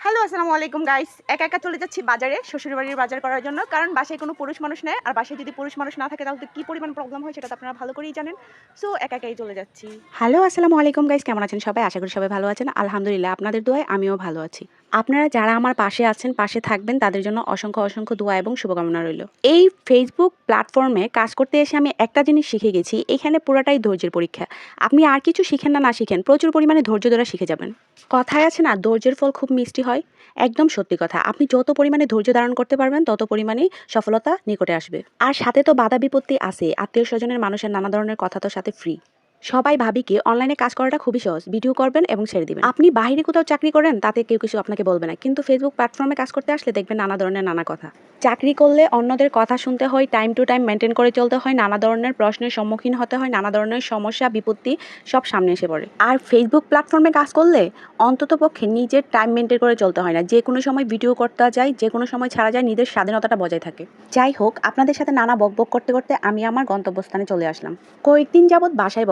Hello, আসসালামু আলাইকুম guys. একা একা চলে যাচ্ছি বাজারে, শ্বশুরবাড়ির বাজার করার জন্য। কারণ বাসায় কোনো পুরুষ মানুষ নেই। আর বাসায় যদি পুরুষ মানুষ না থাকে তাহলে তো কি পরিমাণ প্রবলেম হয় সেটা তো আপনারা ভালো করেই জানেন। সো একা একাই চলে যাচ্ছি। হ্যালো, আসসালামু আলাইকুম গাইস, কেমন আছেন সবাই? আশা করি সবাই ভালো আছেন। আলহামদুলিল্লাহ, আপনাদের দোয়ায় আমিও ভালো আছি। আপনারা যারা আমার পাশে আছেন, পাশে থাকবেন, তাদের জন্য অসংখ্য অসংখ্য দোয়া এবং শুভকামনা রইল। এই ফেসবুক প্ল্যাটফর্মে কাজ করতে এসে আমি একটা জিনিস শিখে গেছি, এখানে পুরোটাই ধৈর্যের পরীক্ষা। আপনি আর কিছু শিখেন না শিখেন, প্রচুর পরিমাণে ধৈর্য ধরে শিখে যাবেন। কথায় আছে না, ধৈর্যের ফল খুব মিষ্টি হয়। একদম সত্যি কথা। আপনি যত পরিমাণে ধৈর্য ধারণ করতে পারবেন, তত পরিমাণেই সফলতা নিকটে আসবে। আর সাথে তো বাধা বিপত্তি আছে, আত্মীয় স্বজনের মানুষের নানা ধরনের কথা তো সাথে ফ্রি। সবাই ভাবি কি অনলাইনে কাজ করাটা খুবই সহজ, ভিডিও করবেন এবং ছেড়ে দিবেন। আপনি বাইরে কোথাও চাকরি করেন, তাতে কেউ কিছু আপনাকে বলবে না, কিন্তু ফেসবুক প্ল্যাটফর্মে কাজ করতে আসলে দেখবেন নানা ধরনের নানা কথা। চাকরি করলে অন্যদের কথা শুনতে হয়, টাইম টু টাইম মেনটেন করে চলতে হয়, নানা ধরনের প্রশ্নের সম্মুখীন হতে হয়, নানা ধরনের সমস্যা বিপত্তি সব সামনে এসে পড়ে। আর ফেসবুক প্ল্যাটফর্মে কাজ করলে অন্তত পক্ষে নিজের টাইম মেনটেন করে চলতে হয় না, যে কোনো সময় ভিডিও করতে যায়, যে কোনো সময় ছাড়া যায়, নিজের স্বাধীনতাটা বজায় থাকে। যাই হোক, আপনাদের সাথে নানা বকবক করতে করতে আমি আমার গন্তব্যস্থানে চলে আসলাম। কয়েকদিন যাবৎ বাসায়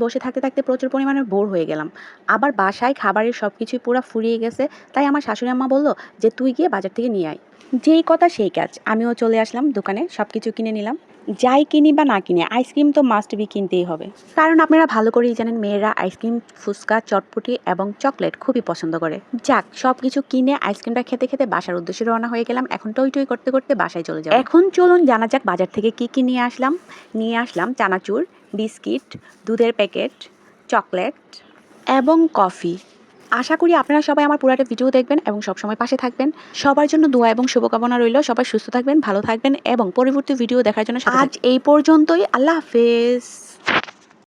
বসে থাকতে থাকতে প্রচুর পরিমাণে বোর হয়ে গেলাম। আবার বাসায় খাবারের সব কিছুই পুরো ফুরিয়ে গেছে। তাই আমার শাশুড়ি আম্মা বলল যে তুই গিয়ে বাজার থেকে নিয়ে আয়। যেই কথা সেই কাজ, আমিও চলে আসলাম দোকানে, সব কিছু কিনে নিলাম। যাই কিনি বা না কিনে, আইসক্রিম তো মাস্ট বি কিনতেই হবে। কারণ আপনারা ভালো করেই জানেন, মেয়েরা আইসক্রিম, ফুচকা, চটপটি এবং চকলেট খুবই পছন্দ করে। যাক, সব কিছু কিনে আইসক্রিমটা খেতে খেতে বাসার উদ্দেশ্যে রওনা হয়ে গেলাম। এখন টই টই করতে করতে বাসায় চলে যাব। এখন চলুন জানা যাক বাজার থেকে কি কি নিয়ে আসলাম। নিয়ে আসলাম চানাচুর, বিস্কিট, দুধের প্যাকেট, চকলেট এবং কফি। আশা করি আপনারা সবাই আমার পুরোটা ভিডিও দেখবেন এবং সবসময় পাশে থাকবেন। সবার জন্য দোয়া এবং শুভকামনা রইল। সবাই সুস্থ থাকবেন, ভালো থাকবেন এবং পরবর্তী ভিডিও দেখার জন্য সাথে থাকবেন। আজ এই পর্যন্তই। আল্লাহ হাফেজ।